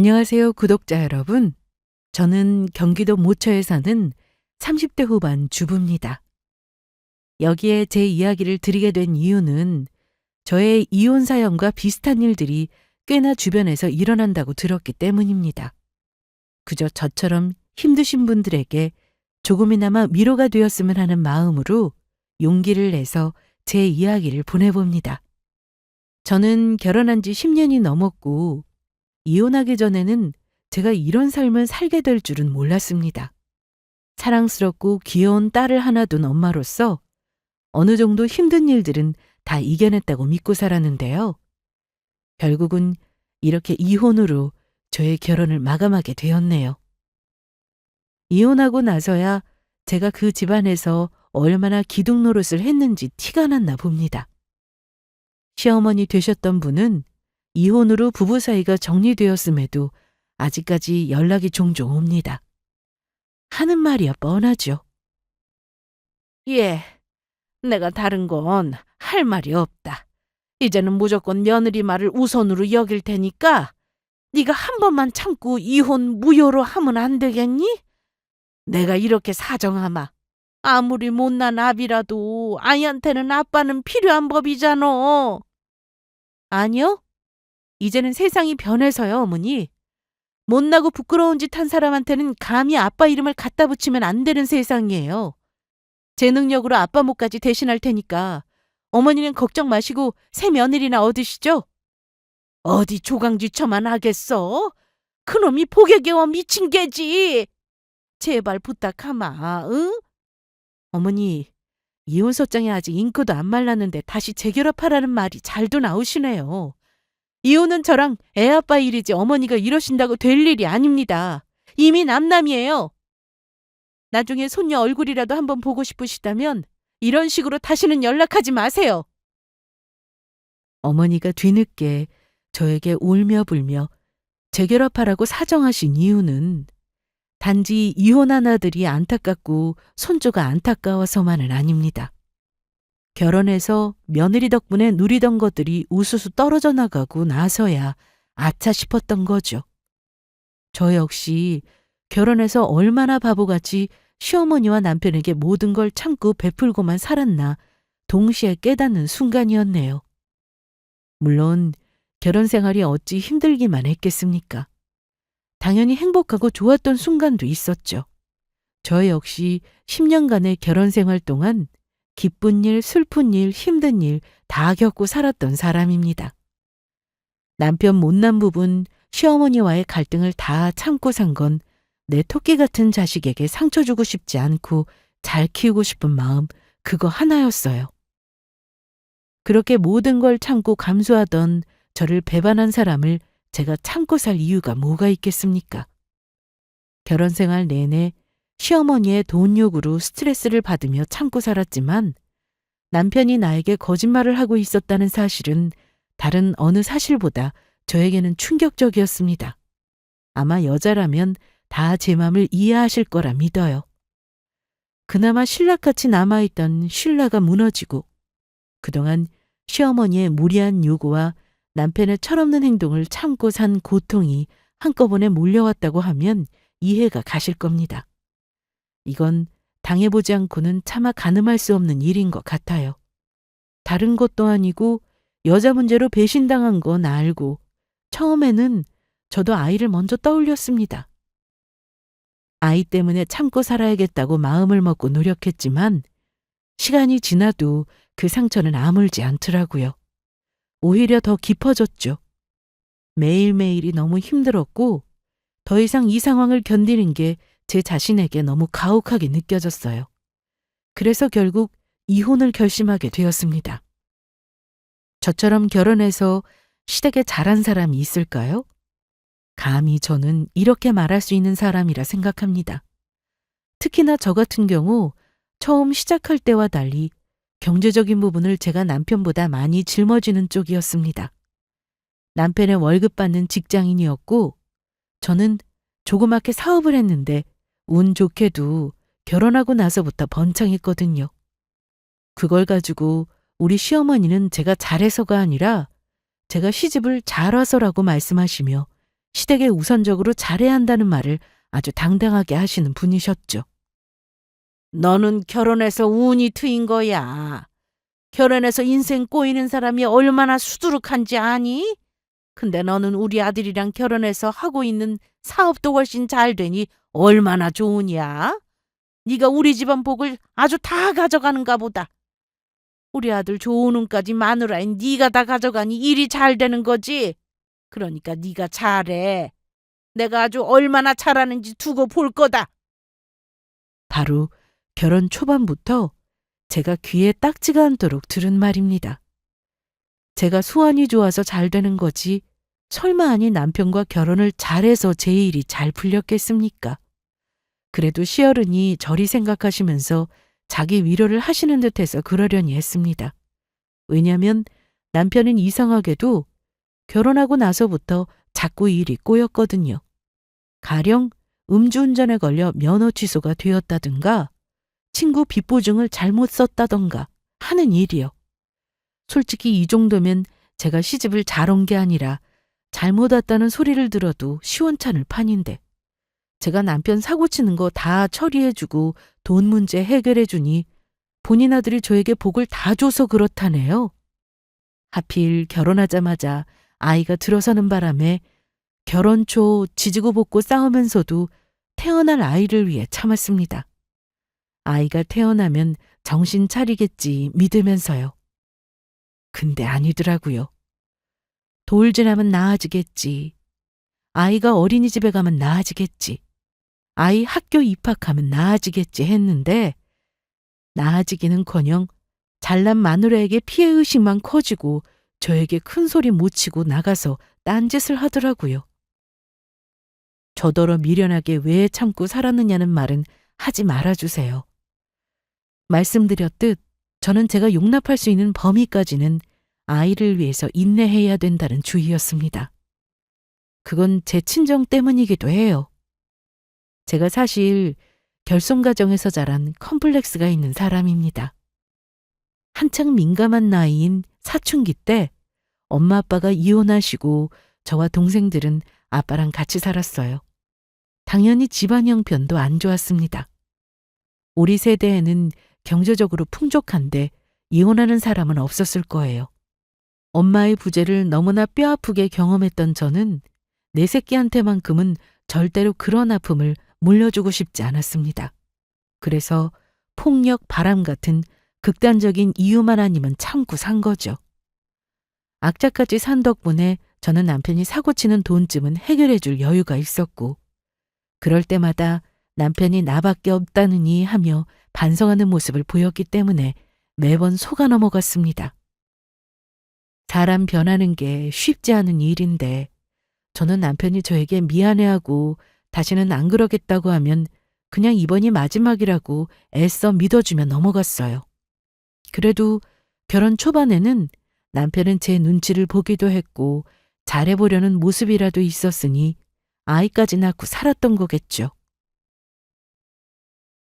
안녕하세요, 구독자 여러분. 저는 경기도 모처에 사는 30대 후반 주부입니다. 여기에 제 이야기를 드리게 된 이유는 저의 이혼 사연과 비슷한 일들이 꽤나 주변에서 일어난다고 들었기 때문입니다. 그저 저처럼 힘드신 분들에게 조금이나마 위로가 되었으면 하는 마음으로 용기를 내서 제 이야기를 보내봅니다. 저는 결혼한 지 10년이 넘었고 이혼하기 전에는 제가 이런 삶을 살게 될 줄은 몰랐습니다. 사랑스럽고 귀여운 딸을 하나 둔 엄마로서 어느 정도 힘든 일들은 다 이겨냈다고 믿고 살았는데요. 결국은 이렇게 이혼으로 저의 결혼을 마감하게 되었네요. 이혼하고 나서야 제가 그 집안에서 얼마나 기둥 노릇을 했는지 티가 났나 봅니다. 시어머니 되셨던 분은 이혼으로 부부 사이가 정리되었음에도 아직까지 연락이 종종 옵니다. 하는 말이야 뻔하죠. 예, 내가 다른 건 할 말이 없다. 이제는 무조건 며느리 말을 우선으로 여길 테니까 네가 한 번만 참고 이혼 무효로 하면 안 되겠니? 내가 이렇게 사정하마. 아무리 못난 아비라도 아이한테는 아빠는 필요한 법이잖아. 아니요. 이제는 세상이 변해서요, 어머니. 못나고 부끄러운 짓 한 사람한테는 감히 아빠 이름을 갖다 붙이면 안 되는 세상이에요. 제 능력으로 아빠 몫까지 대신할 테니까 어머니는 걱정 마시고 새 며느리나 얻으시죠. 어디 조강지처만 하겠어? 그놈이 복에 겨워 미친 개지. 제발 부탁하마, 응? 어머니, 이혼서장이 아직 잉크도 안 말랐는데 다시 재결합하라는 말이 잘도 나오시네요. 이혼은 저랑 애아빠 일이지 어머니가 이러신다고 될 일이 아닙니다. 이미 남남이에요. 나중에 손녀 얼굴이라도 한번 보고 싶으시다면 이런 식으로 다시는 연락하지 마세요. 어머니가 뒤늦게 저에게 울며 불며 재결합하라고 사정하신 이유는 단지 이혼한 아들이 안타깝고 손주가 안타까워서만은 아닙니다. 결혼해서 며느리 덕분에 누리던 것들이 우수수 떨어져 나가고 나서야 아차 싶었던 거죠. 저 역시 결혼해서 얼마나 바보같이 시어머니와 남편에게 모든 걸 참고 베풀고만 살았나 동시에 깨닫는 순간이었네요. 물론 결혼 생활이 어찌 힘들기만 했겠습니까? 당연히 행복하고 좋았던 순간도 있었죠. 저 역시 10년간의 결혼 생활 동안 기쁜 일, 슬픈 일, 힘든 일 다 겪고 살았던 사람입니다. 남편 못난 부분, 시어머니와의 갈등을 다 참고 산 건 내 토끼 같은 자식에게 상처 주고 싶지 않고 잘 키우고 싶은 마음, 그거 하나였어요. 그렇게 모든 걸 참고 감수하던 저를 배반한 사람을 제가 참고 살 이유가 뭐가 있겠습니까? 결혼 생활 내내 시어머니의 돈 요구로 스트레스를 받으며 참고 살았지만 남편이 나에게 거짓말을 하고 있었다는 사실은 다른 어느 사실보다 저에게는 충격적이었습니다. 아마 여자라면 다 제 맘을 이해하실 거라 믿어요. 그나마 신라같이 남아있던 신라가 무너지고 그동안 시어머니의 무리한 요구와 남편의 철없는 행동을 참고 산 고통이 한꺼번에 몰려왔다고 하면 이해가 가실 겁니다. 이건 당해보지 않고는 차마 가늠할 수 없는 일인 것 같아요. 다른 것도 아니고 여자 문제로 배신당한 건 알고 처음에는 저도 아이를 먼저 떠올렸습니다. 아이 때문에 참고 살아야겠다고 마음을 먹고 노력했지만 시간이 지나도 그 상처는 아물지 않더라고요. 오히려 더 깊어졌죠. 매일매일이 너무 힘들었고 더 이상 이 상황을 견디는 게 제 자신에게 너무 가혹하게 느껴졌어요. 그래서 결국 이혼을 결심하게 되었습니다. 저처럼 결혼해서 시댁에 잘한 사람이 있을까요? 감히 저는 이렇게 말할 수 있는 사람이라 생각합니다. 특히나 저 같은 경우 처음 시작할 때와 달리 경제적인 부분을 제가 남편보다 많이 짊어지는 쪽이었습니다. 남편의 월급 받는 직장인이었고 저는 조그맣게 사업을 했는데 운 좋게도 결혼하고 나서부터 번창했거든요. 그걸 가지고 우리 시어머니는 제가 잘해서가 아니라 제가 시집을 잘 와서라고 말씀하시며 시댁에 우선적으로 잘해야 한다는 말을 아주 당당하게 하시는 분이셨죠. 너는 결혼해서 운이 트인 거야. 결혼해서 인생 꼬이는 사람이 얼마나 수두룩한지 아니? 근데 너는 우리 아들이랑 결혼해서 하고 있는 사업도 훨씬 잘 되니 얼마나 좋으냐? 네가 우리 집안 복을 아주 다 가져가는가 보다. 우리 아들 좋은 운까지 마누라인 네가 다 가져가니 일이 잘 되는 거지. 그러니까 네가 잘해. 내가 아주 얼마나 잘하는지 두고 볼 거다. 바로 결혼 초반부터 제가 귀에 딱지가 않도록 들은 말입니다. 제가 수완이 좋아서 잘 되는 거지 설마 아니 남편과 결혼을 잘해서 제 일이 잘 풀렸겠습니까? 그래도 시어른이 저리 생각하시면서 자기 위로를 하시는 듯해서 그러려니 했습니다. 왜냐하면 남편은 이상하게도 결혼하고 나서부터 자꾸 일이 꼬였거든요. 가령 음주운전에 걸려 면허 취소가 되었다든가 친구 빚보증을 잘못 썼다던가 하는 일이요. 솔직히 이 정도면 제가 시집을 잘 온 게 아니라 잘못 왔다는 소리를 들어도 시원찮을 판인데 제가 남편 사고치는 거 다 처리해주고 돈 문제 해결해주니 본인 아들이 저에게 복을 다 줘서 그렇다네요. 하필 결혼하자마자 아이가 들어서는 바람에 결혼 초 지지고 볶고 싸우면서도 태어날 아이를 위해 참았습니다. 아이가 태어나면 정신 차리겠지 믿으면서요. 근데 아니더라고요. 돌 지나면 나아지겠지. 아이가 어린이집에 가면 나아지겠지. 아이 학교 입학하면 나아지겠지 했는데 나아지기는커녕 잘난 마누라에게 피해의식만 커지고 저에게 큰 소리 못 치고 나가서 딴짓을 하더라고요. 저더러 미련하게 왜 참고 살았느냐는 말은 하지 말아주세요. 말씀드렸듯 저는 제가 용납할 수 있는 범위까지는 아이를 위해서 인내해야 된다는 주의였습니다. 그건 제 친정 때문이기도 해요. 제가 사실 결손 가정에서 자란 컴플렉스가 있는 사람입니다. 한창 민감한 나이인 사춘기 때 엄마 아빠가 이혼하시고 저와 동생들은 아빠랑 같이 살았어요. 당연히 집안 형편도 안 좋았습니다. 우리 세대에는 경제적으로 풍족한데 이혼하는 사람은 없었을 거예요. 엄마의 부재를 너무나 뼈아프게 경험했던 저는 내 새끼한테만큼은 절대로 그런 아픔을 물려주고 싶지 않았습니다. 그래서 폭력, 바람 같은 극단적인 이유만 아니면 참고 산 거죠. 악착같이 산 덕분에 저는 남편이 사고치는 돈쯤은 해결해 줄 여유가 있었고 그럴 때마다 남편이 나밖에 없다느니 하며 반성하는 모습을 보였기 때문에 매번 속아 넘어갔습니다. 사람 변하는 게 쉽지 않은 일인데 저는 남편이 저에게 미안해하고 다시는 안 그러겠다고 하면 그냥 이번이 마지막이라고 애써 믿어주며 넘어갔어요. 그래도 결혼 초반에는 남편은 제 눈치를 보기도 했고 잘해보려는 모습이라도 있었으니 아이까지 낳고 살았던 거겠죠.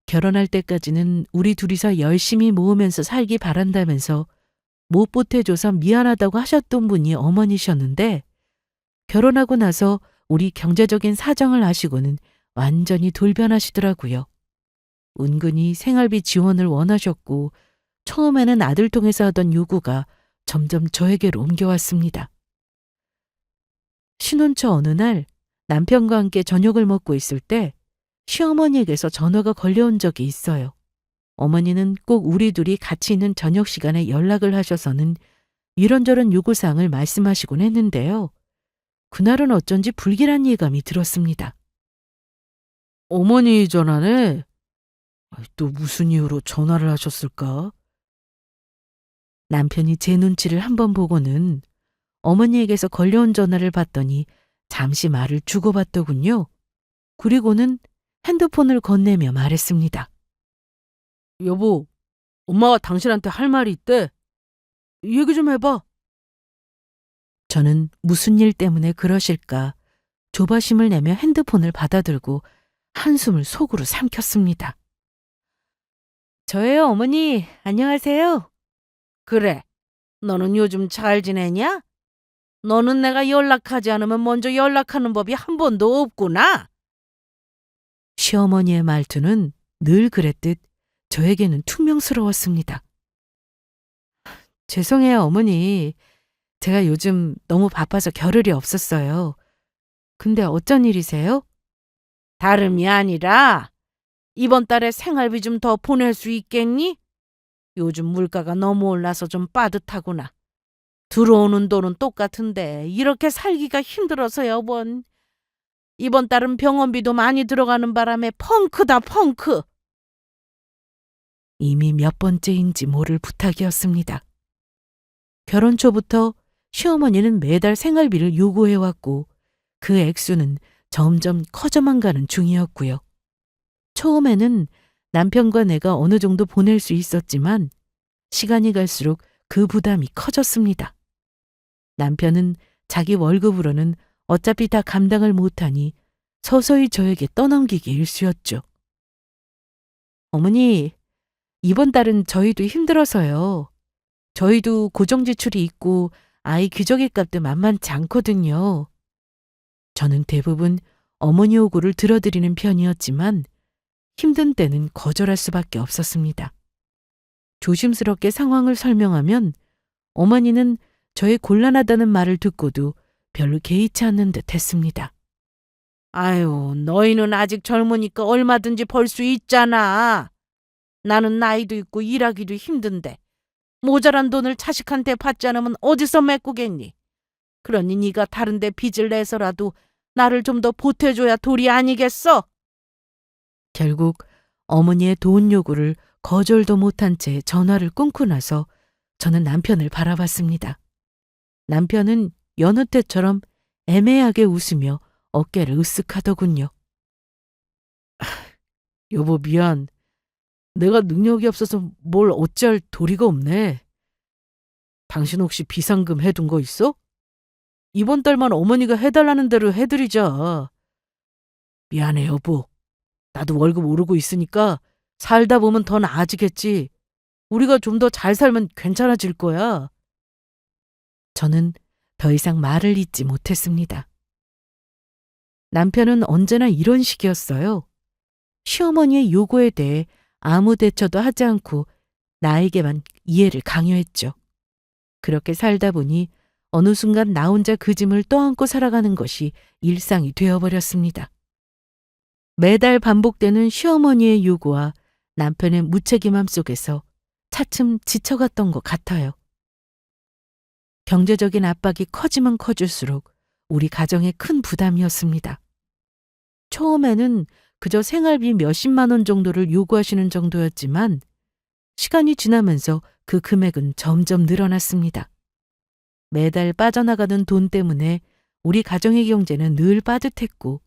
결혼할 때까지는 우리 둘이서 열심히 모으면서 살기 바란다면서 못 보태줘서 미안하다고 하셨던 분이 어머니셨는데 결혼하고 나서 우리 경제적인 사정을 아시고는 완전히 돌변하시더라고요. 은근히 생활비 지원을 원하셨고 처음에는 아들 통해서 하던 요구가 점점 저에게로 옮겨왔습니다. 신혼 초 어느 날 남편과 함께 저녁을 먹고 있을 때 시어머니에게서 전화가 걸려온 적이 있어요. 어머니는 꼭 우리 둘이 같이 있는 저녁 시간에 연락을 하셔서는 이런저런 요구사항을 말씀하시곤 했는데요. 그날은 어쩐지 불길한 예감이 들었습니다. 어머니 전화네? 또 무슨 이유로 전화를 하셨을까? 남편이 제 눈치를 한번 보고는 어머니에게서 걸려온 전화를 받더니 잠시 말을 주고받더군요. 그리고는 핸드폰을 건네며 말했습니다. 여보, 엄마가 당신한테 할 말이 있대. 얘기 좀 해봐. 저는 무슨 일 때문에 그러실까 조바심을 내며 핸드폰을 받아들고 한숨을 속으로 삼켰습니다. 저예요, 어머니. 안녕하세요. 그래, 너는 요즘 잘 지내냐? 너는 내가 연락하지 않으면 먼저 연락하는 법이 한 번도 없구나. 시어머니의 말투는 늘 그랬듯 저에게는 퉁명스러웠습니다. 죄송해요, 어머니. 제가 요즘 너무 바빠서 겨를이 없었어요. 근데 어쩐 일이세요? 다름이 아니라 이번 달에 생활비 좀 더 보낼 수 있겠니? 요즘 물가가 너무 올라서 좀 빠듯하구나. 들어오는 돈은 똑같은데 이렇게 살기가 힘들어서 여본. 이번 달은 병원비도 많이 들어가는 바람에 펑크다 펑크. 이미 몇 번째인지 모를 부탁이었습니다. 결혼 초부터 시어머니는 매달 생활비를 요구해왔고 그 액수는 점점 커져만 가는 중이었고요. 처음에는 남편과 내가 어느 정도 보낼 수 있었지만 시간이 갈수록 그 부담이 커졌습니다. 남편은 자기 월급으로는 어차피 다 감당을 못하니 서서히 저에게 떠넘기기 일쑤였죠. 어머니, 이번 달은 저희도 힘들어서요. 저희도 고정지출이 있고 아이 기저귀 값도 만만치 않거든요. 저는 대부분 어머니 요구를 들어드리는 편이었지만 힘든 때는 거절할 수밖에 없었습니다. 조심스럽게 상황을 설명하면 어머니는 저의 곤란하다는 말을 듣고도 별로 개의치 않는 듯 했습니다. 아유, 너희는 아직 젊으니까 얼마든지 벌 수 있잖아. 나는 나이도 있고 일하기도 힘든데 모자란 돈을 자식한테 받지 않으면 어디서 메꾸겠니? 그러니 네가 다른 데 빚을 내서라도 나를 좀 더 보태줘야 도리 아니겠어? 결국 어머니의 돈 요구를 거절도 못한 채 전화를 끊고 나서 저는 남편을 바라봤습니다. 남편은 여느 때처럼 애매하게 웃으며 어깨를 으쓱하더군요. 여보 미안. 내가 능력이 없어서 뭘 어찌할 도리가 없네. 당신 혹시 비상금 해둔 거 있어? 이번 달만 어머니가 해달라는 대로 해드리자. 미안해 여보. 나도 월급 오르고 있으니까 살다 보면 더 나아지겠지. 우리가 좀 더 잘 살면 괜찮아질 거야. 저는 더 이상 말을 잇지 못했습니다. 남편은 언제나 이런 식이었어요. 시어머니의 요구에 대해 아무 대처도 하지 않고 나에게만 이해를 강요했죠. 그렇게 살다 보니 어느 순간 나 혼자 그 짐을 떠안고 살아가는 것이 일상이 되어버렸습니다. 매달 반복되는 시어머니의 요구와 남편의 무책임함 속에서 차츰 지쳐갔던 것 같아요. 경제적인 압박이 커지면 커질수록 우리 가정에 큰 부담이었습니다. 처음에는 그저 생활비 몇십만 원 정도를 요구하시는 정도였지만 시간이 지나면서 그 금액은 점점 늘어났습니다. 매달 빠져나가는 돈 때문에 우리 가정의 경제는 늘 빠듯했고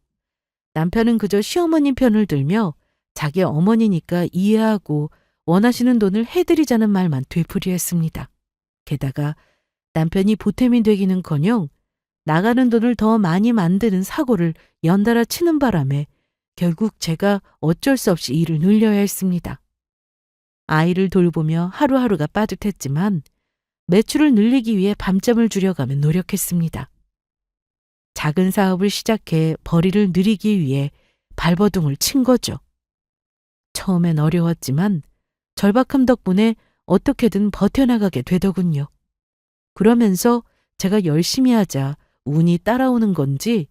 남편은 그저 시어머니 편을 들며 자기 어머니니까 이해하고 원하시는 돈을 해드리자는 말만 되풀이했습니다. 게다가 남편이 보탬이 되기는커녕 나가는 돈을 더 많이 만드는 사고를 연달아 치는 바람에 결국 제가 어쩔 수 없이 일을 늘려야 했습니다. 아이를 돌보며 하루하루가 빠듯했지만 매출을 늘리기 위해 밤잠을 줄여가며 노력했습니다. 작은 사업을 시작해 벌이를 늘리기 위해 발버둥을 친 거죠. 처음엔 어려웠지만 절박함 덕분에 어떻게든 버텨나가게 되더군요. 그러면서 제가 열심히 하자 운이 따라오는 건지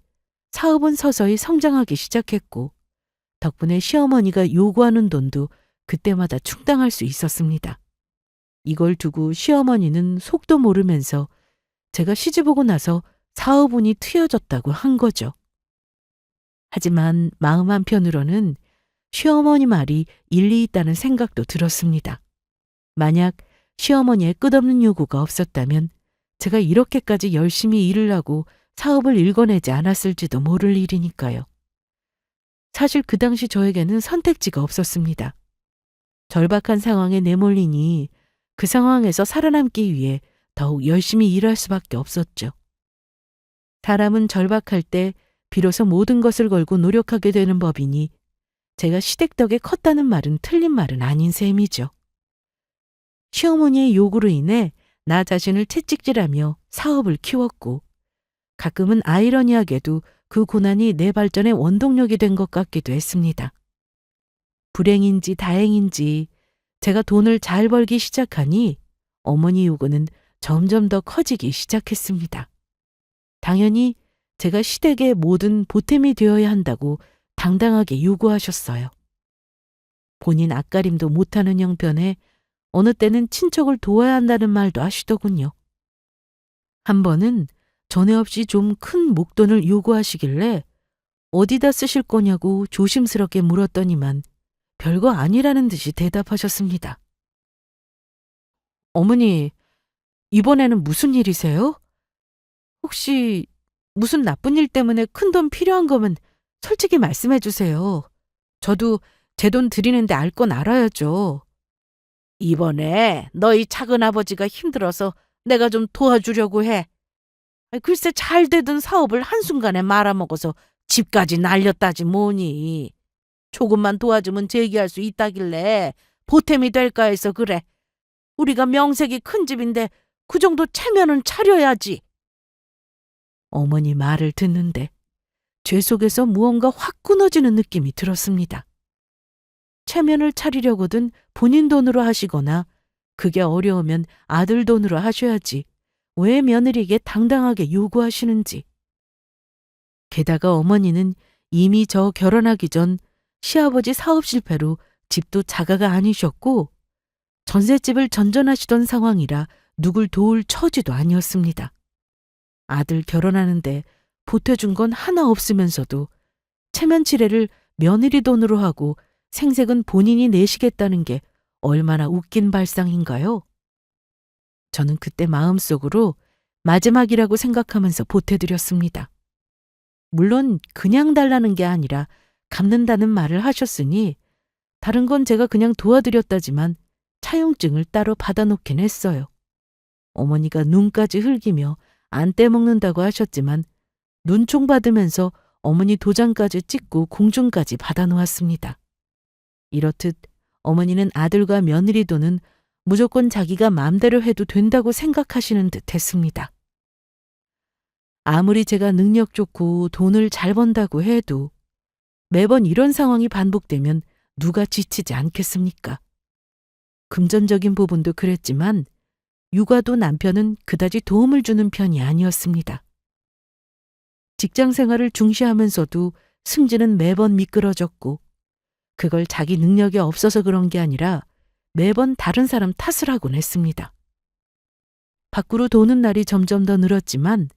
사업은 서서히 성장하기 시작했고 덕분에 시어머니가 요구하는 돈도 그때마다 충당할 수 있었습니다. 이걸 두고 시어머니는 속도 모르면서 제가 시집오고 나서 사업운이 트여졌다고 한 거죠. 하지만 마음 한편으로는 시어머니 말이 일리 있다는 생각도 들었습니다. 만약 시어머니의 끝없는 요구가 없었다면 제가 이렇게까지 열심히 일을 하고 사업을 일궈내지 않았을지도 모를 일이니까요. 사실 그 당시 저에게는 선택지가 없었습니다. 절박한 상황에 내몰리니 그 상황에서 살아남기 위해 더욱 열심히 일할 수밖에 없었죠. 사람은 절박할 때 비로소 모든 것을 걸고 노력하게 되는 법이니 제가 시댁덕에 컸다는 말은 틀린 말은 아닌 셈이죠. 시어머니의 요구로 인해 나 자신을 채찍질하며 사업을 키웠고 가끔은 아이러니하게도 그 고난이 내 발전의 원동력이 된 것 같기도 했습니다. 불행인지 다행인지 제가 돈을 잘 벌기 시작하니 어머니 요구는 점점 더 커지기 시작했습니다. 당연히 제가 시댁의 모든 보탬이 되어야 한다고 당당하게 요구하셨어요. 본인 앞가림도 못하는 형편에 어느 때는 친척을 도와야 한다는 말도 하시더군요. 한 번은 전에 없이 좀 큰 목돈을 요구하시길래 어디다 쓰실 거냐고 조심스럽게 물었더니만 별거 아니라는 듯이 대답하셨습니다. 어머니, 이번에는 무슨 일이세요? 혹시 무슨 나쁜 일 때문에 큰돈 필요한 거면 솔직히 말씀해 주세요. 저도 제 돈 드리는데 알 건 알아야죠. 이번에 너희 작은아버지가 힘들어서 내가 좀 도와주려고 해. 글쎄 잘 되던 사업을 한순간에 말아먹어서 집까지 날렸다지 뭐니. 조금만 도와주면 재기할 수 있다길래 보탬이 될까 해서 그래. 우리가 명색이 큰 집인데 그 정도 체면은 차려야지. 어머니 말을 듣는데 죄 속에서 무언가 확 끊어지는 느낌이 들었습니다. 체면을 차리려거든 본인 돈으로 하시거나 그게 어려우면 아들 돈으로 하셔야지 왜 며느리에게 당당하게 요구하시는지. 게다가 어머니는 이미 저 결혼하기 전 시아버지 사업 실패로 집도 자가가 아니셨고 전셋집을 전전하시던 상황이라 누굴 도울 처지도 아니었습니다. 아들 결혼하는데 보태준 건 하나 없으면서도 체면 치레를 며느리 돈으로 하고 생색은 본인이 내시겠다는 게 얼마나 웃긴 발상인가요? 저는 그때 마음속으로 마지막이라고 생각하면서 보태드렸습니다. 물론 그냥 달라는 게 아니라 갚는다는 말을 하셨으니 다른 건 제가 그냥 도와드렸다지만 차용증을 따로 받아놓긴 했어요. 어머니가 눈까지 흘기며 안 떼먹는다고 하셨지만 눈총 받으면서 어머니 도장까지 찍고 공증까지 받아놓았습니다. 이렇듯 어머니는 아들과 며느리 돈은 무조건 자기가 마음대로 해도 된다고 생각하시는 듯 했습니다. 아무리 제가 능력 좋고 돈을 잘 번다고 해도 매번 이런 상황이 반복되면 누가 지치지 않겠습니까? 금전적인 부분도 그랬지만 육아도 남편은 그다지 도움을 주는 편이 아니었습니다. 직장 생활을 중시하면서도 승진은 매번 미끄러졌고 그걸 자기 능력이 없어서 그런 게 아니라 매번 다른 사람 탓을 하곤 했습니다. 밖으로 도는 날이 점점 더 늘었지만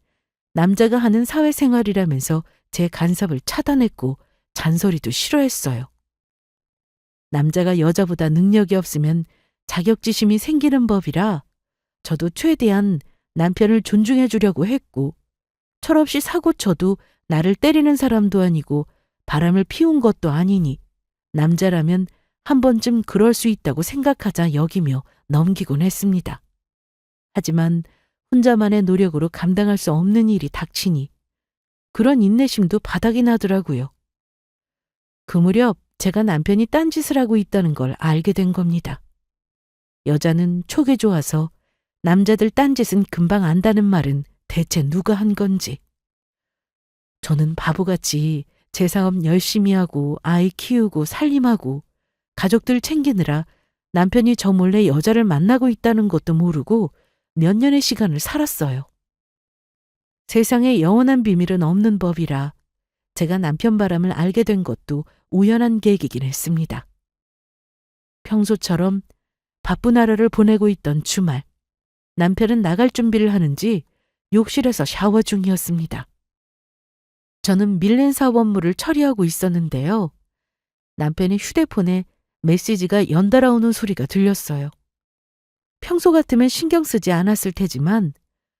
남자가 하는 사회생활이라면서 제 간섭을 차단했고 잔소리도 싫어했어요. 남자가 여자보다 능력이 없으면 자격지심이 생기는 법이라 저도 최대한 남편을 존중해 주려고 했고 철없이 사고 쳐도 나를 때리는 사람도 아니고 바람을 피운 것도 아니니 남자라면 한 번쯤 그럴 수 있다고 생각하자 여기며 넘기곤 했습니다. 하지만 혼자만의 노력으로 감당할 수 없는 일이 닥치니 그런 인내심도 바닥이 나더라고요. 그 무렵 제가 남편이 딴짓을 하고 있다는 걸 알게 된 겁니다. 여자는 촉이 좋아서 남자들 딴짓은 금방 안다는 말은 대체 누가 한 건지. 저는 바보같이 제 사업 열심히 하고 아이 키우고 살림하고 가족들 챙기느라 남편이 저 몰래 여자를 만나고 있다는 것도 모르고 몇 년의 시간을 살았어요. 세상에 영원한 비밀은 없는 법이라 제가 남편 바람을 알게 된 것도 우연한 계기긴 했습니다. 평소처럼 바쁜 하루를 보내고 있던 주말, 남편은 나갈 준비를 하는지 욕실에서 샤워 중이었습니다. 저는 밀린 사업 업무를 처리하고 있었는데요. 남편의 휴대폰에 메시지가 연달아 오는 소리가 들렸어요. 평소 같으면 신경 쓰지 않았을 테지만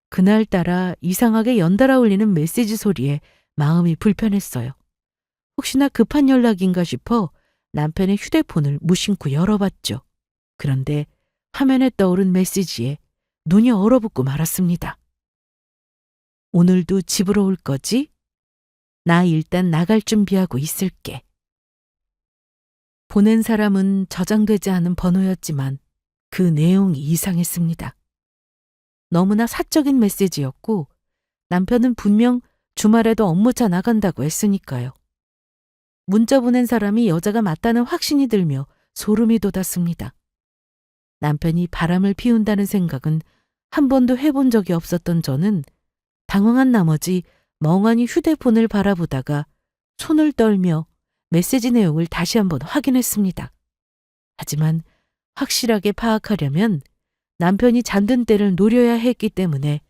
그날따라 이상하게 연달아 울리는 메시지 소리에 마음이 불편했어요. 혹시나 급한 연락인가 싶어 남편의 휴대폰을 무심코 열어봤죠. 그런데 화면에 떠오른 메시지에 눈이 얼어붙고 말았습니다. 오늘도 집으로 올 거지? 나 일단 나갈 준비하고 있을게. 보낸 사람은 저장되지 않은 번호였지만 그 내용이 이상했습니다. 너무나 사적인 메시지였고 남편은 분명 주말에도 업무차 나간다고 했으니까요. 문자 보낸 사람이 여자가 맞다는 확신이 들며 소름이 돋았습니다. 남편이 바람을 피운다는 생각은 한 번도 해본 적이 없었던 저는 당황한 나머지 멍하니 휴대폰을 바라보다가 손을 떨며 메시지 내용을 다시 한번 확인했습니다. 하지만 확실하게 파악하려면 남편이 잠든 때를 노려야 했기 때문에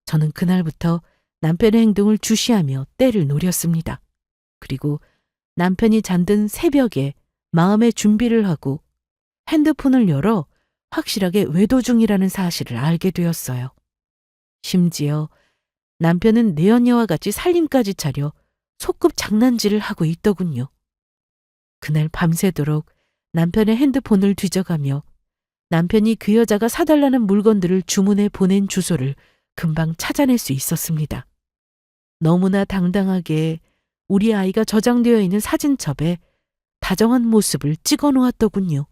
저는 그날부터 남편의 행동을 주시하며 때를 노렸습니다. 그리고 남편이 잠든 새벽에 마음의 준비를 하고 핸드폰을 열어 확실하게 외도 중이라는 사실을 알게 되었어요. 심지어 남편은 내연녀와 같이 살림까지 차려 소꿉 장난질을 하고 있더군요. 그날 밤새도록 남편의 핸드폰을 뒤져가며 남편이 그 여자가 사달라는 물건들을 주문해 보낸 주소를 금방 찾아낼 수 있었습니다. 너무나 당당하게 우리 아이가 저장되어 있는 사진첩에 다정한 모습을 찍어 놓았더군요.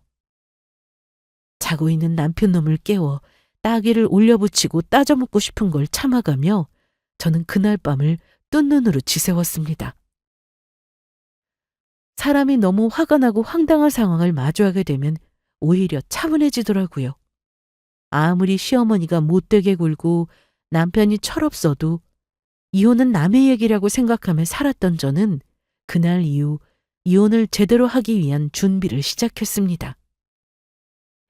자고 있는 남편 놈을 깨워 따귀를 올려붙이고 따져먹고 싶은 걸 참아가며 저는 그날 밤을 뜬 눈으로 지새웠습니다. 사람이 너무 화가 나고 황당한 상황을 마주하게 되면 오히려 차분해지더라고요. 아무리 시어머니가 못되게 굴고 남편이 철없어도 이혼은 남의 얘기라고 생각하며 살았던 저는 그날 이후 이혼을 제대로 하기 위한 준비를 시작했습니다.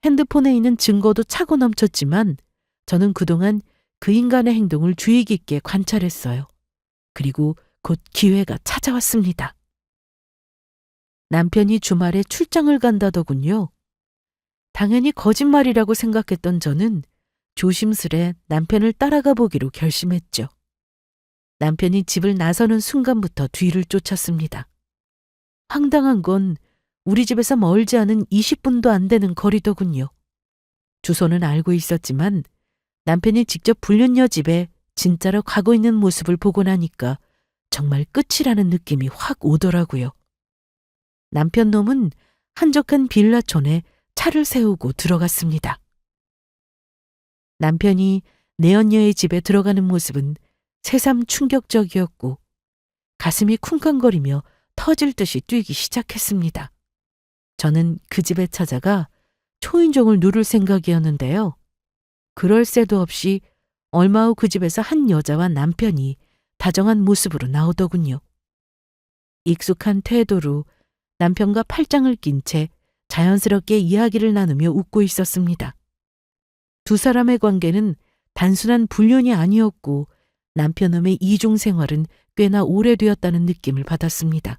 핸드폰에 있는 증거도 차고 넘쳤지만 저는 그동안 그 인간의 행동을 주의 깊게 관찰했어요. 그리고 곧 기회가 찾아왔습니다. 남편이 주말에 출장을 간다더군요. 당연히 거짓말이라고 생각했던 저는 조심스레 남편을 따라가 보기로 결심했죠. 남편이 집을 나서는 순간부터 뒤를 쫓았습니다. 황당한 건 우리 집에서 멀지 않은 20분도 안 되는 거리더군요. 주소는 알고 있었지만 남편이 직접 불륜녀 집에 진짜로 가고 있는 모습을 보고 나니까 정말 끝이라는 느낌이 확 오더라고요. 남편 놈은 한적한 빌라촌에 차를 세우고 들어갔습니다. 남편이 내연녀의 집에 들어가는 모습은 새삼 충격적이었고 가슴이 쿵쾅거리며 터질 듯이 뛰기 시작했습니다. 저는 그 집에 찾아가 초인종을 누를 생각이었는데요. 그럴 새도 없이 얼마 후 그 집에서 한 여자와 남편이 다정한 모습으로 나오더군요. 익숙한 태도로 남편과 팔짱을 낀 채 자연스럽게 이야기를 나누며 웃고 있었습니다. 두 사람의 관계는 단순한 불륜이 아니었고 남편놈의 이중 생활은 꽤나 오래되었다는 느낌을 받았습니다.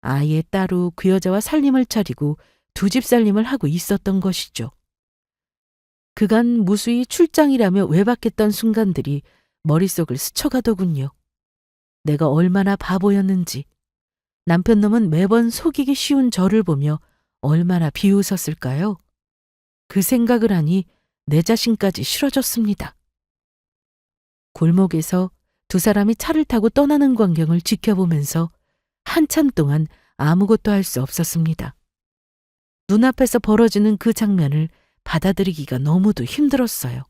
아예 따로 그 여자와 살림을 차리고 두 집 살림을 하고 있었던 것이죠. 그간 무수히 출장이라며 외박했던 순간들이 머릿속을 스쳐가더군요. 내가 얼마나 바보였는지, 남편놈은 매번 속이기 쉬운 저를 보며 얼마나 비웃었을까요? 그 생각을 하니 내 자신까지 싫어졌습니다. 골목에서 두 사람이 차를 타고 떠나는 광경을 지켜보면서 한참 동안 아무것도 할 수 없었습니다. 눈앞에서 벌어지는 그 장면을 받아들이기가 너무도 힘들었어요.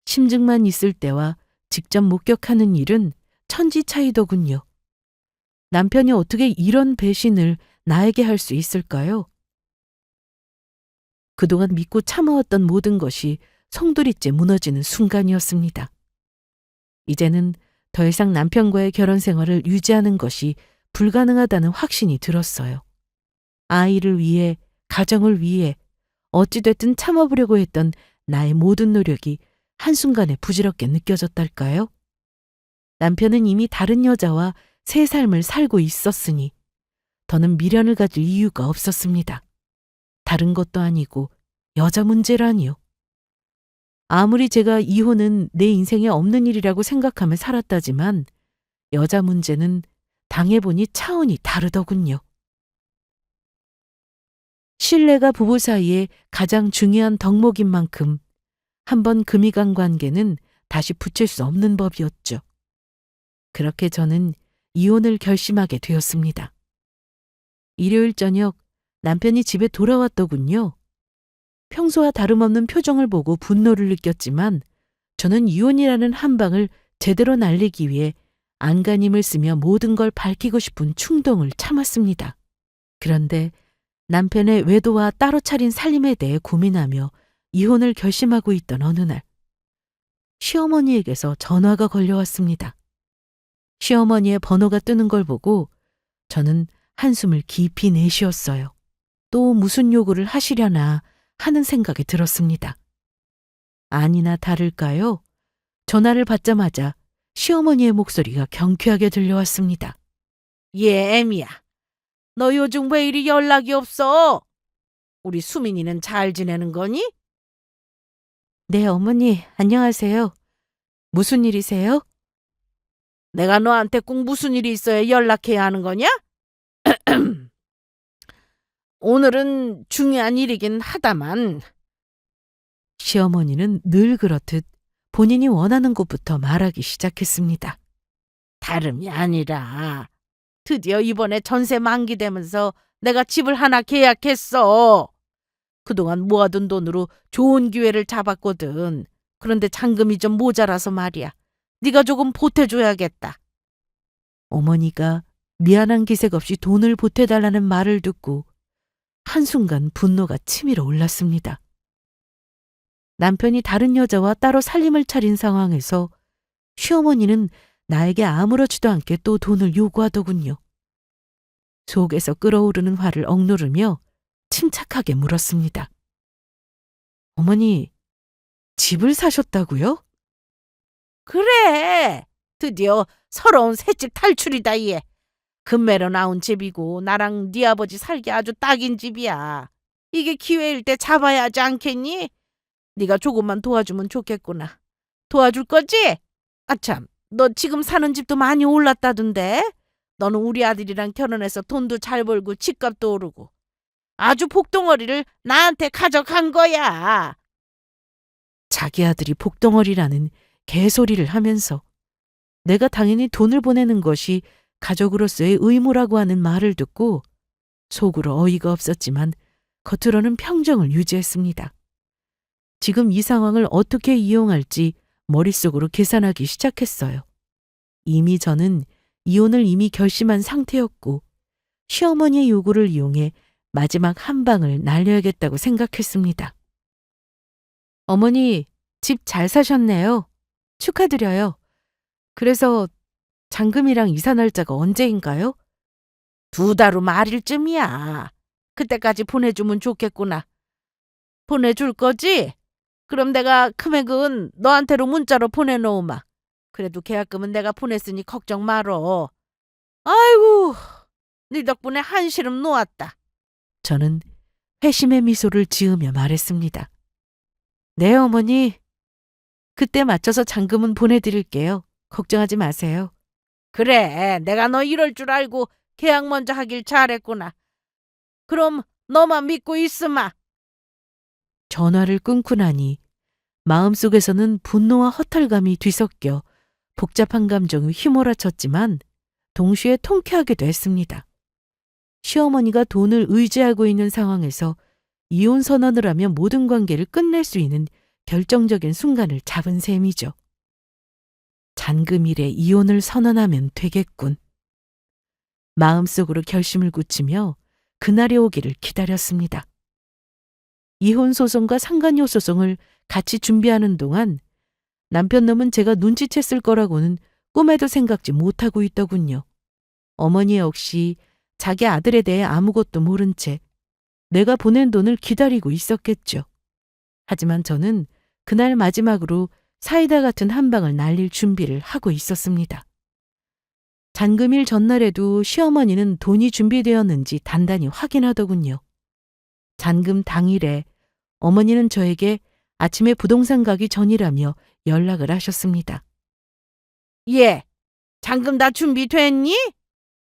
심증만 있을 때와 직접 목격하는 일은 천지 차이더군요. 남편이 어떻게 이런 배신을 나에게 할 수 있을까요? 그동안 믿고 참아왔던 모든 것이 송두리째 무너지는 순간이었습니다. 이제는 더 이상 남편과의 결혼 생활을 유지하는 것이 불가능하다는 확신이 들었어요. 아이를 위해, 가정을 위해 어찌됐든 참아보려고 했던 나의 모든 노력이 한순간에 부질없게 느껴졌달까요? 남편은 이미 다른 여자와 새 삶을 살고 있었으니 더는 미련을 가질 이유가 없었습니다. 다른 것도 아니고 여자 문제라니요. 아무리 제가 이혼은 내 인생에 없는 일이라고 생각하며 살았다지만 여자 문제는 당해보니 차원이 다르더군요. 신뢰가 부부 사이에 가장 중요한 덕목인 만큼 한번 금이 간 관계는 다시 붙일 수 없는 법이었죠. 그렇게 저는 이혼을 결심하게 되었습니다. 일요일 저녁 남편이 집에 돌아왔더군요. 평소와 다름없는 표정을 보고 분노를 느꼈지만 저는 이혼이라는 한방을 제대로 날리기 위해 안간힘을 쓰며 모든 걸 밝히고 싶은 충동을 참았습니다. 그런데 남편의 외도와 따로 차린 살림에 대해 고민하며 이혼을 결심하고 있던 어느 날, 시어머니에게서 전화가 걸려왔습니다. 시어머니의 번호가 뜨는 걸 보고 저는 한숨을 깊이 내쉬었어요. 또 무슨 요구를 하시려나 하는 생각이 들었습니다. 아니나 다를까요? 전화를 받자마자 시어머니의 목소리가 경쾌하게 들려왔습니다. 예, 애미야. 너 요즘 왜 이리 연락이 없어? 우리 수민이는 잘 지내는 거니? 네, 어머니, 안녕하세요. 무슨 일이세요? 내가 너한테 꼭 무슨 일이 있어야 연락해야 하는 거냐? 오늘은 중요한 일이긴 하다만. 시어머니는 늘 그렇듯 본인이 원하는 곳부터 말하기 시작했습니다. 다름이 아니라 드디어 이번에 전세 만기되면서 내가 집을 하나 계약했어. 그동안 모아둔 돈으로 좋은 기회를 잡았거든. 그런데 잔금이 좀 모자라서 말이야. 네가 조금 보태줘야겠다. 어머니가 미안한 기색 없이 돈을 보태달라는 말을 듣고 한순간 분노가 치밀어 올랐습니다. 남편이 다른 여자와 따로 살림을 차린 상황에서 시어머니는 나에게 아무렇지도 않게 또 돈을 요구하더군요. 속에서 끓어오르는 화를 억누르며 침착하게 물었습니다. 어머니, 집을 사셨다고요? 그래. 드디어 서러운 새집 탈출이다 얘. 금매로 나온 집이고 나랑 네 아버지 살기 아주 딱인 집이야. 이게 기회일 때 잡아야 하지 않겠니? 네가 조금만 도와주면 좋겠구나. 도와줄 거지? 아참, 너 지금 사는 집도 많이 올랐다던데? 너는 우리 아들이랑 결혼해서 돈도 잘 벌고 집값도 오르고 아주 복덩어리를 나한테 가져간 거야. 자기 아들이 복덩어리라는 개소리를 하면서 내가 당연히 돈을 보내는 것이 가족으로서의 의무라고 하는 말을 듣고 속으로 어이가 없었지만 겉으로는 평정을 유지했습니다. 지금 이 상황을 어떻게 이용할지 머릿속으로 계산하기 시작했어요. 이미 저는 이혼을 이미 결심한 상태였고 시어머니의 요구를 이용해 마지막 한 방을 날려야겠다고 생각했습니다. 어머니, 집 잘 사셨네요. 축하드려요. 그래서 잔금이랑 이사 날짜가 언제인가요? 2달 후 말일쯤이야. 그때까지 보내주면 좋겠구나. 보내줄 거지? 그럼 내가 금액은 너한테로 문자로 보내놓으마. 그래도 계약금은 내가 보냈으니 걱정 말어. 아이고, 네 덕분에 한시름 놓았다. 저는 회심의 미소를 지으며 말했습니다. 네, 어머니. 그때 맞춰서 잔금은 보내드릴게요. 걱정하지 마세요. 그래, 내가 너 이럴 줄 알고 계약 먼저 하길 잘했구나. 그럼 너만 믿고 있으마. 전화를 끊고 나니 마음속에서는 분노와 허탈감이 뒤섞여 복잡한 감정이 휘몰아쳤지만 동시에 통쾌하기도 했습니다. 시어머니가 돈을 의지하고 있는 상황에서 이혼 선언을 하면 모든 관계를 끝낼 수 있는 결정적인 순간을 잡은 셈이죠. 잔금일에 이혼을 선언하면 되겠군. 마음속으로 결심을 굳히며 그날이 오기를 기다렸습니다. 이혼 소송과 상간녀 소송을 같이 준비하는 동안 남편 놈은 제가 눈치챘을 거라고는 꿈에도 생각지 못하고 있더군요. 어머니 역시 자기 아들에 대해 아무것도 모른 채 내가 보낸 돈을 기다리고 있었겠죠. 하지만 저는 그날 마지막으로 사이다 같은 한 방을 날릴 준비를 하고 있었습니다. 잔금일 전날에도 시어머니는 돈이 준비되었는지 단단히 확인하더군요. 잔금 당일에 어머니는 저에게 아침에 부동산 가기 전이라며 연락을 하셨습니다. 예, 잔금 다 준비됐니?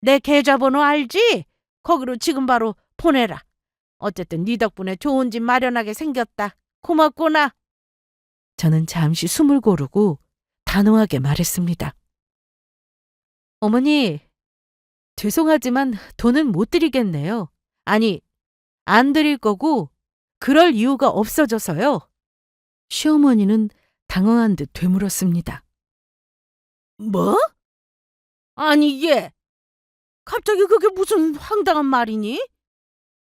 내 계좌번호 알지? 거기로 지금 바로 보내라. 어쨌든 네 덕분에 좋은 집 마련하게 생겼다. 고맙구나. 저는 잠시 숨을 고르고 단호하게 말했습니다. 어머니, 죄송하지만 돈은 못 드리겠네요. 아니, 안 드릴 거고 그럴 이유가 없어져서요. 시어머니는 당황한 듯 되물었습니다. 뭐? 아니 얘 갑자기 그게 무슨 황당한 말이니?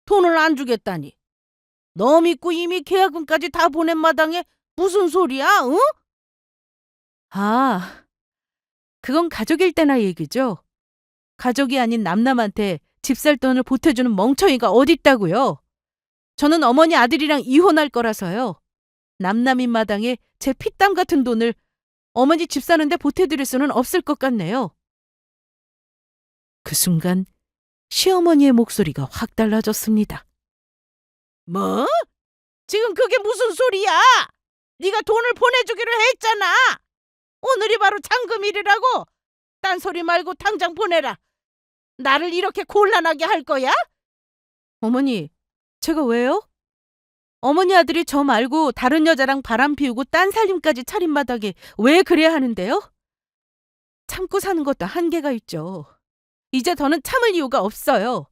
돈을 안 주겠다니. 너 믿고 이미 계약금까지 다 보낸 마당에 무슨 소리야? 응? 아, 그건 가족일 때나 얘기죠. 가족이 아닌 남남한테 집 살 돈을 보태주는 멍청이가 어딨다고요. 저는 어머니 아들이랑 이혼할 거라서요. 남남인 마당에 제 피땀 같은 돈을 어머니 집 사는데 보태드릴 수는 없을 것 같네요. 그 순간 시어머니의 목소리가 확 달라졌습니다. 뭐? 지금 그게 무슨 소리야? 네가 돈을 보내주기로 했잖아. 오늘이 바로 잔금일이라고. 딴소리 말고 당장 보내라. 나를 이렇게 곤란하게 할 거야? 어머니, 제가 왜요? 어머니 아들이 저 말고 다른 여자랑 바람 피우고 딴 살림까지 차린 마당에 왜 그래야 하는데요? 참고 사는 것도 한계가 있죠. 이제 더는 참을 이유가 없어요.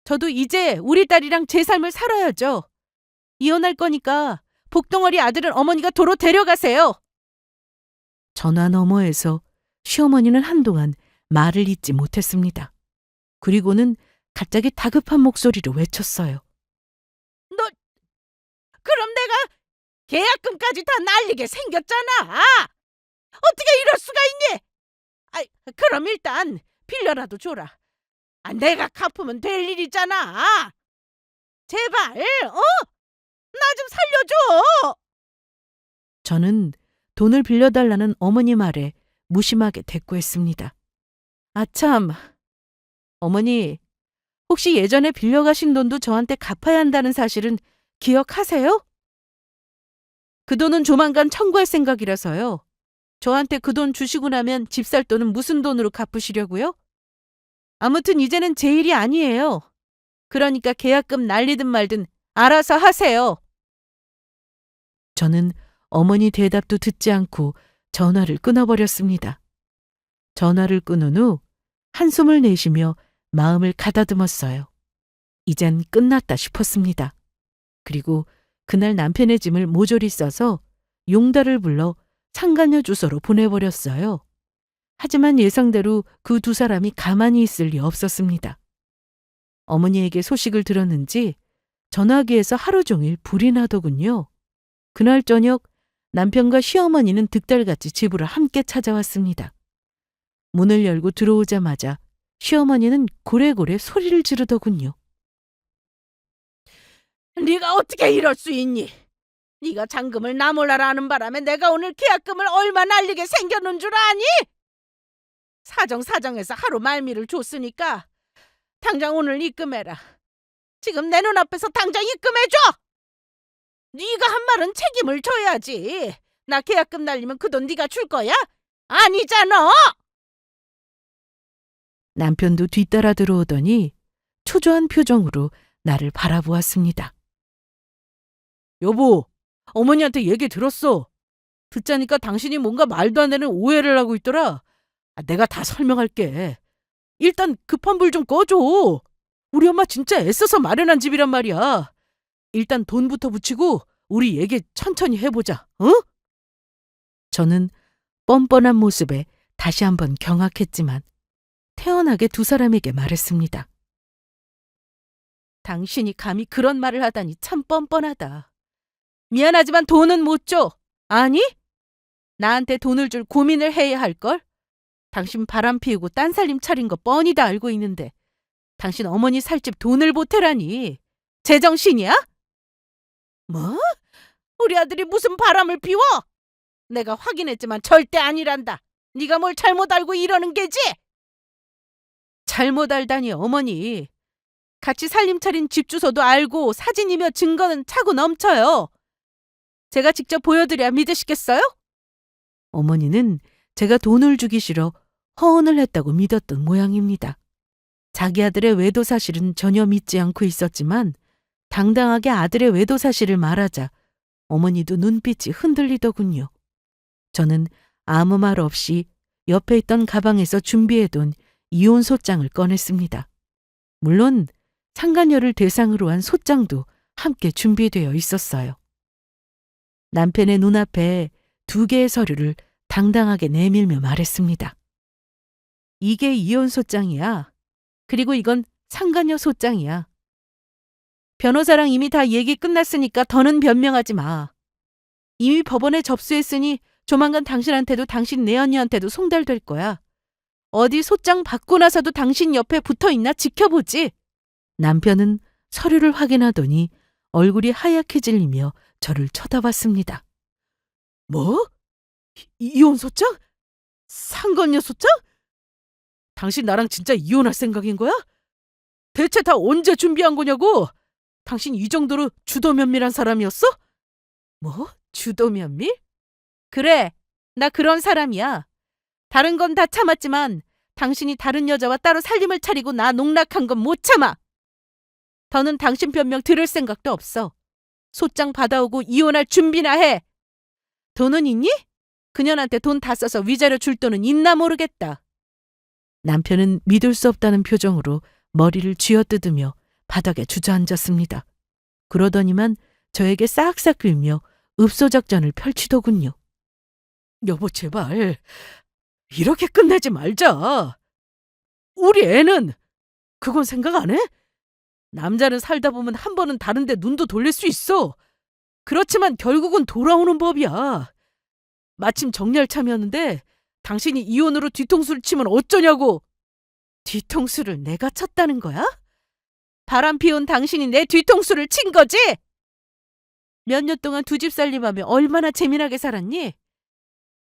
저도 이제 우리 딸이랑 제 삶을 살아야죠. 이혼할 거니까 복덩어리 아들은 어머니가 도로 데려가세요. 전화 너머에서 시어머니는 한동안 말을 잇지 못했습니다. 그리고는 갑자기 다급한 목소리로 외쳤어요. 너 그럼 내가 계약금까지 다 날리게 생겼잖아. 어떻게 이럴 수가 있니? 그럼 일단 빌려라도 줘라. 내가 갚으면 될 일이잖아. 제발, 나 좀 살려줘. 저는 돈을 빌려달라는 어머니 말에 무심하게 대꾸했습니다. 아참, 어머니, 혹시 예전에 빌려가신 돈도 저한테 갚아야 한다는 사실은 기억하세요? 그 돈은 조만간 청구할 생각이라서요. 저한테 그 돈 주시고 나면 집 살 돈은 무슨 돈으로 갚으시려고요? 아무튼 이제는 제 일이 아니에요. 그러니까 계약금 날리든 말든 알아서 하세요. 저는 어머니 대답도 듣지 않고 전화를 끊어버렸습니다. 전화를 끊은 후 한숨을 내쉬며 마음을 가다듬었어요. 이젠 끝났다 싶었습니다. 그리고 그날 남편의 짐을 모조리 싸서 용달을 불러 상간녀 주소로 보내버렸어요. 하지만 예상대로 그 두 사람이 가만히 있을 리 없었습니다. 어머니에게 소식을 들었는지 전화기에서 하루 종일 불이 나더군요. 그날 저녁 남편과 시어머니는 득달같이 집으로 함께 찾아왔습니다. 문을 열고 들어오자마자 시어머니는 고래고래 소리를 지르더군요. 네가 어떻게 이럴 수 있니? 네가 잔금을 나 몰라라 하는 바람에 내가 오늘 계약금을 얼마 날리게 생겼는 줄 아니? 사정사정해서 하루 말미를 줬으니까 당장 오늘 입금해라. 지금 내 눈앞에서 당장 입금해줘. 네가 한 말은 책임을 져야지. 나 계약금 날리면 그 돈 네가 줄 거야? 아니잖아. 남편도 뒤따라 들어오더니 초조한 표정으로 나를 바라보았습니다. 여보, 어머니한테 얘기 들었어. 듣자니까 당신이 뭔가 말도 안 되는 오해를 하고 있더라. 내가 다 설명할게. 일단 급한 불 좀 꺼줘. 우리 엄마 진짜 애써서 마련한 집이란 말이야. 일단 돈부터 붙이고 우리 얘기 천천히 해보자. 어? 저는 뻔뻔한 모습에 다시 한번 경악했지만 태연하게 두 사람에게 말했습니다. 당신이 감히 그런 말을 하다니 참 뻔뻔하다. 미안하지만 돈은 못 줘. 아니? 나한테 돈을 줄 고민을 해야 할걸? 당신 바람 피우고 딴 살림 차린 거 뻔히 다 알고 있는데 당신 어머니 살집 돈을 보태라니. 제정신이야? 뭐? 우리 아들이 무슨 바람을 피워? 내가 확인했지만 절대 아니란다. 네가 뭘 잘못 알고 이러는 게지? 잘못 알다니 어머니. 같이 살림 차린 집 주소도 알고 사진이며 증거는 차고 넘쳐요. 제가 직접 보여드려야 믿으시겠어요? 어머니는 제가 돈을 주기 싫어 허언을 했다고 믿었던 모양입니다. 자기 아들의 외도 사실은 전혀 믿지 않고 있었지만 당당하게 아들의 외도 사실을 말하자 어머니도 눈빛이 흔들리더군요. 저는 아무 말 없이 옆에 있던 가방에서 준비해둔 이혼 소장을 꺼냈습니다. 물론 상간녀를 대상으로 한 소장도 함께 준비되어 있었어요. 남편의 눈앞에 2개의 서류를 당당하게 내밀며 말했습니다. 이게 이혼 소장이야. 그리고 이건 상간녀 소장이야. 변호사랑 이미 다 얘기 끝났으니까 더는 변명하지 마. 이미 법원에 접수했으니 조만간 당신한테도 당신 내언니한테도 송달될 거야. 어디 소장 받고 나서도 당신 옆에 붙어있나 지켜보지. 남편은 서류를 확인하더니 얼굴이 하얗게 질리며 저를 쳐다봤습니다. 뭐? 이혼 소장? 상간녀 소장? 당신 나랑 진짜 이혼할 생각인 거야? 대체 다 언제 준비한 거냐고? 당신 이 정도로 주도면밀한 사람이었어? 뭐? 주도면밀? 그래, 나 그런 사람이야. 다른 건 다 참았지만 당신이 다른 여자와 따로 살림을 차리고 나 농락한 건 못 참아. 더는 당신 변명 들을 생각도 없어. 소장 받아오고 이혼할 준비나 해. 돈은 있니? 그년한테 돈 다 써서 위자료 줄 돈은 있나 모르겠다. 남편은 믿을 수 없다는 표정으로 머리를 쥐어뜯으며 바닥에 주저앉았습니다. 그러더니만 저에게 싹싹 긁며 읍소작전을 펼치더군요. 여보 제발 이렇게 끝내지 말자. 우리 애는 그건 생각 안 해? 남자는 살다 보면 한 번은 다른 데 눈도 돌릴 수 있어. 그렇지만 결국은 돌아오는 법이야. 마침 정리할 참이었는데 당신이 이혼으로 뒤통수를 치면 어쩌냐고. 뒤통수를 내가 쳤다는 거야? 바람 피운 당신이 내 뒤통수를 친 거지? 몇 년 동안 두 집 살림하며 얼마나 재미나게 살았니?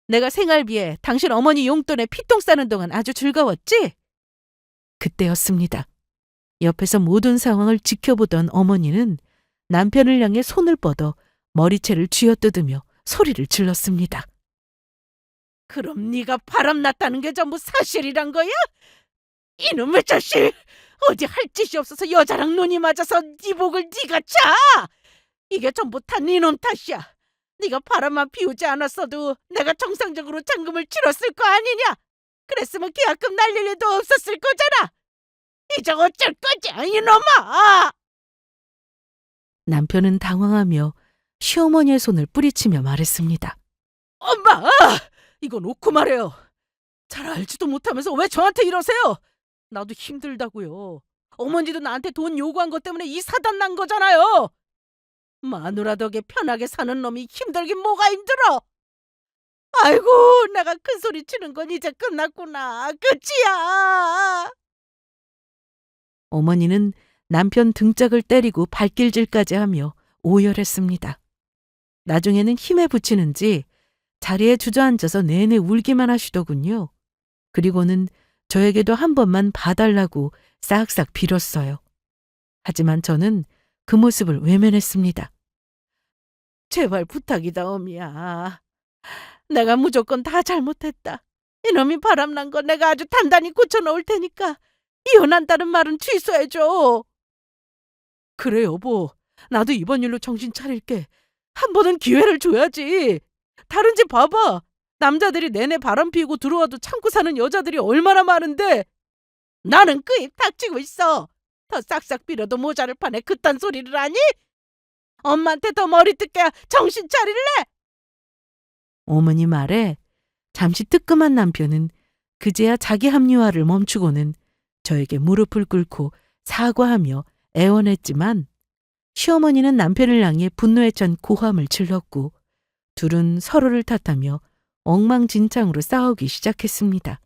내가 생활비에 당신 어머니 용돈에 피똥 싸는 동안 아주 즐거웠지? 그때였습니다. 옆에서 모든 상황을 지켜보던 어머니는 남편을 향해 손을 뻗어 머리채를 쥐어뜯으며 소리를 질렀습니다. 그럼 네가 바람났다는 게 전부 사실이란 거야? 이놈의 자식! 어디 할 짓이 없어서 여자랑 눈이 맞아서 네 복을 네가 차! 이게 전부 다 네 놈 탓이야. 네가 바람만 피우지 않았어도 내가 정상적으로 잔금을 치렀을 거 아니냐? 그랬으면 계약금 날릴 일도 없었을 거잖아. 이제 어쩔 거지, 이놈아! 남편은 당황하며 시어머니의 손을 뿌리치며 말했습니다. 엄마! 이건 옳고 말해요. 잘 알지도 못하면서 왜 저한테 이러세요? 나도 힘들다고요. 어머니도 나한테 돈 요구한 것 때문에 이 사단 난 거잖아요. 마누라 덕에 편하게 사는 놈이 힘들긴 뭐가 힘들어. 아이고, 내가 큰 소리 치는 건 이제 끝났구나. 끝이야. 어머니는 남편 등짝을 때리고 발길질까지 하며 오열했습니다. 나중에는 힘에 부치는지 자리에 주저앉아서 내내 울기만 하시더군요. 그리고는 저에게도 한 번만 봐달라고 싹싹 빌었어요. 하지만 저는 그 모습을 외면했습니다. 제발 부탁이다, 어미야. 내가 무조건 다 잘못했다. 이놈이 바람난 거 내가 아주 단단히 고쳐놓을 테니까 이혼한다는 말은 취소해줘. 그래 여보. 나도 이번 일로 정신 차릴게. 한 번은 기회를 줘야지. 다른 집 봐봐. 남자들이 내내 바람 피우고 들어와도 참고 사는 여자들이 얼마나 많은데. 나는 그 입 닥치고 있어. 더 싹싹 빌어도 모자를 판에 그딴 소리를 하니? 엄마한테 더 머리 뜯겨야 정신 차릴래? 어머니 말에 잠시 뜨끔한 남편은 그제야 자기 합리화를 멈추고는 저에게 무릎을 꿇고 사과하며 애원했지만 시어머니는 남편을 향해 분노에 찬 고함을 질렀고 둘은 서로를 탓하며 엉망진창으로 싸우기 시작했습니다.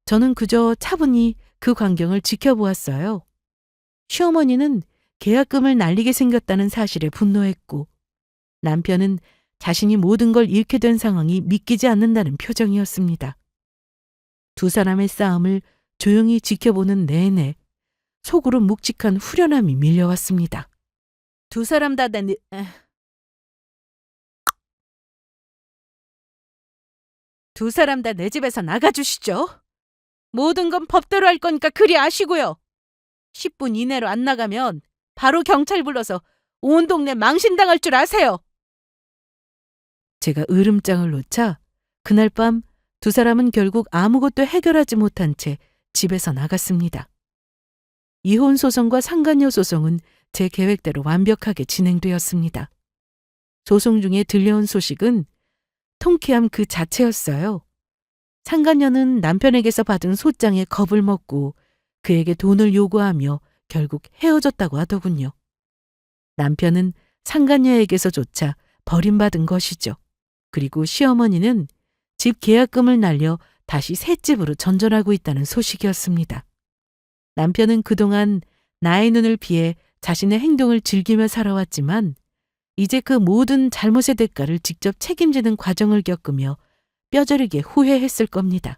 저는 그저 차분히 그 광경을 지켜보았어요. 시어머니는 계약금을 날리게 생겼다는 사실에 분노했고 남편은 자신이 모든 걸 잃게 된 상황이 믿기지 않는다는 표정이었습니다. 두 사람의 싸움을 조용히 지켜보는 내내 속으로 묵직한 후련함이 밀려왔습니다. 두 사람 다 내 집에서 나가주시죠. 모든 건 법대로 할 거니까 그리 아시고요. 10분 이내로 안 나가면 바로 경찰 불러서 온 동네 망신당할 줄 아세요. 제가 으름장을 놓자 그날 밤 두 사람은 결국 아무것도 해결하지 못한 채 집에서 나갔습니다. 이혼 소송과 상간녀 소송은 제 계획대로 완벽하게 진행되었습니다. 소송 중에 들려온 소식은 통쾌함 그 자체였어요. 상간녀는 남편에게서 받은 소장에 겁을 먹고 그에게 돈을 요구하며 결국 헤어졌다고 하더군요. 남편은 상간녀에게서조차 버림받은 것이죠. 그리고 시어머니는 집 계약금을 날려 다시 새 집으로 전전하고 있다는 소식이었습니다. 남편은 그동안 나의 눈을 피해 자신의 행동을 즐기며 살아왔지만 이제 그 모든 잘못의 대가를 직접 책임지는 과정을 겪으며 뼈저리게 후회했을 겁니다.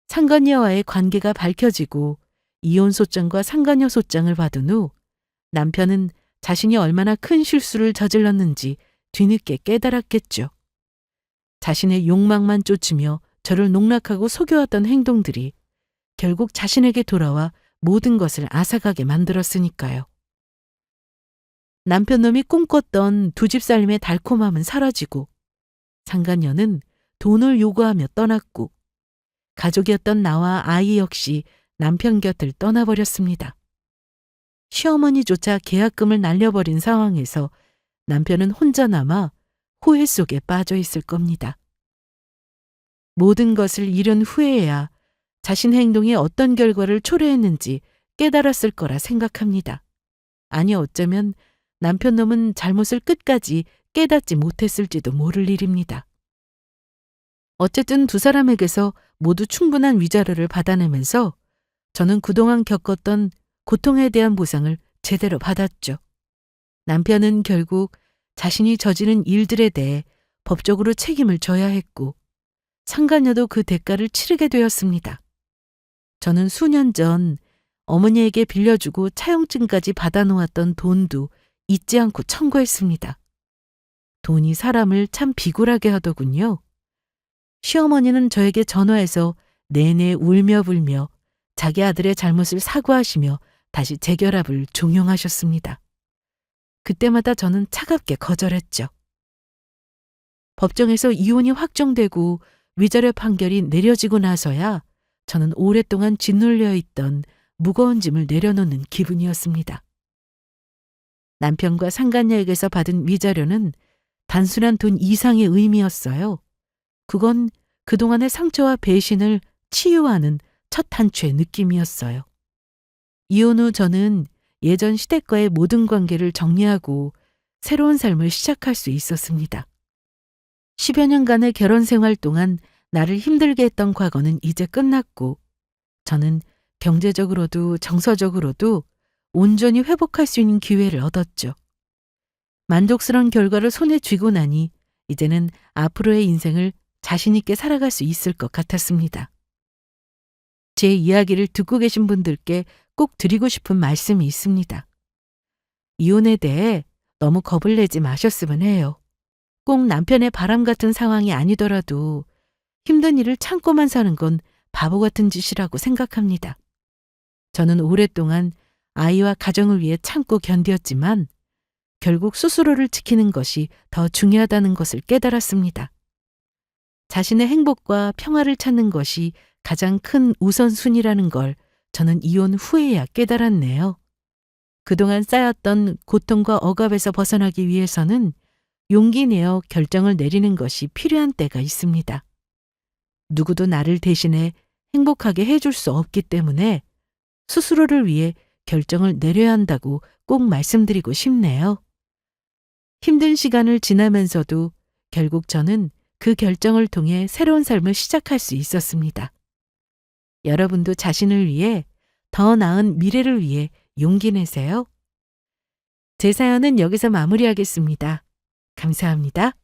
상간녀와의 관계가 밝혀지고 이혼 소장과 상간녀 소장을 받은 후 남편은 자신이 얼마나 큰 실수를 저질렀는지 뒤늦게 깨달았겠죠. 자신의 욕망만 쫓으며 저를 농락하고 속여왔던 행동들이 결국 자신에게 돌아와 모든 것을 앗아가게 만들었으니까요. 남편놈이 꿈꿨던 두 집 살림의 달콤함은 사라지고 상간녀는 돈을 요구하며 떠났고 가족이었던 나와 아이 역시 남편 곁을 떠나버렸습니다. 시어머니조차 계약금을 날려버린 상황에서 남편은 혼자 남아 후회 속에 빠져 있을 겁니다. 모든 것을 잃은 후에야 자신 행동이 어떤 결과를 초래했는지 깨달았을 거라 생각합니다. 아니 어쩌면 남편놈은 잘못을 끝까지 깨닫지 못했을지도 모를 일입니다. 어쨌든 두 사람에게서 모두 충분한 위자료를 받아내면서 저는 그동안 겪었던 고통에 대한 보상을 제대로 받았죠. 남편은 결국 자신이 저지른 일들에 대해 법적으로 책임을 져야 했고 상간녀도 그 대가를 치르게 되었습니다. 저는 수년 전 어머니에게 빌려주고 차용증까지 받아놓았던 돈도 잊지 않고 청구했습니다. 돈이 사람을 참 비굴하게 하더군요. 시어머니는 저에게 전화해서 내내 울며 불며 자기 아들의 잘못을 사과하시며 다시 재결합을 종용하셨습니다. 그때마다 저는 차갑게 거절했죠. 법정에서 이혼이 확정되고 위자료 판결이 내려지고 나서야 저는 오랫동안 짓눌려 있던 무거운 짐을 내려놓는 기분이었습니다. 남편과 상간녀에게서 받은 위자료는 단순한 돈 이상의 의미였어요. 그건 그동안의 상처와 배신을 치유하는 첫 단추의 느낌이었어요. 이혼 후 저는 예전 시댁과의 모든 관계를 정리하고 새로운 삶을 시작할 수 있었습니다. 10여 년간의 결혼 생활 동안 나를 힘들게 했던 과거는 이제 끝났고 저는 경제적으로도 정서적으로도 온전히 회복할 수 있는 기회를 얻었죠. 만족스러운 결과를 손에 쥐고 나니 이제는 앞으로의 인생을 자신 있게 살아갈 수 있을 것 같았습니다. 제 이야기를 듣고 계신 분들께 꼭 드리고 싶은 말씀이 있습니다. 이혼에 대해 너무 겁을 내지 마셨으면 해요. 꼭 남편의 바람 같은 상황이 아니더라도 힘든 일을 참고만 사는 건 바보 같은 짓이라고 생각합니다. 저는 오랫동안 아이와 가정을 위해 참고 견디었지만 결국 스스로를 지키는 것이 더 중요하다는 것을 깨달았습니다. 자신의 행복과 평화를 찾는 것이 가장 큰 우선순위라는 걸 저는 이혼 후에야 깨달았네요. 그동안 쌓였던 고통과 억압에서 벗어나기 위해서는 용기 내어 결정을 내리는 것이 필요한 때가 있습니다. 누구도 나를 대신해 행복하게 해줄 수 없기 때문에 스스로를 위해 결정을 내려야 한다고 꼭 말씀드리고 싶네요. 힘든 시간을 지나면서도 결국 저는 그 결정을 통해 새로운 삶을 시작할 수 있었습니다. 여러분도 자신을 위해 더 나은 미래를 위해 용기 내세요. 제 사연은 여기서 마무리하겠습니다. 감사합니다.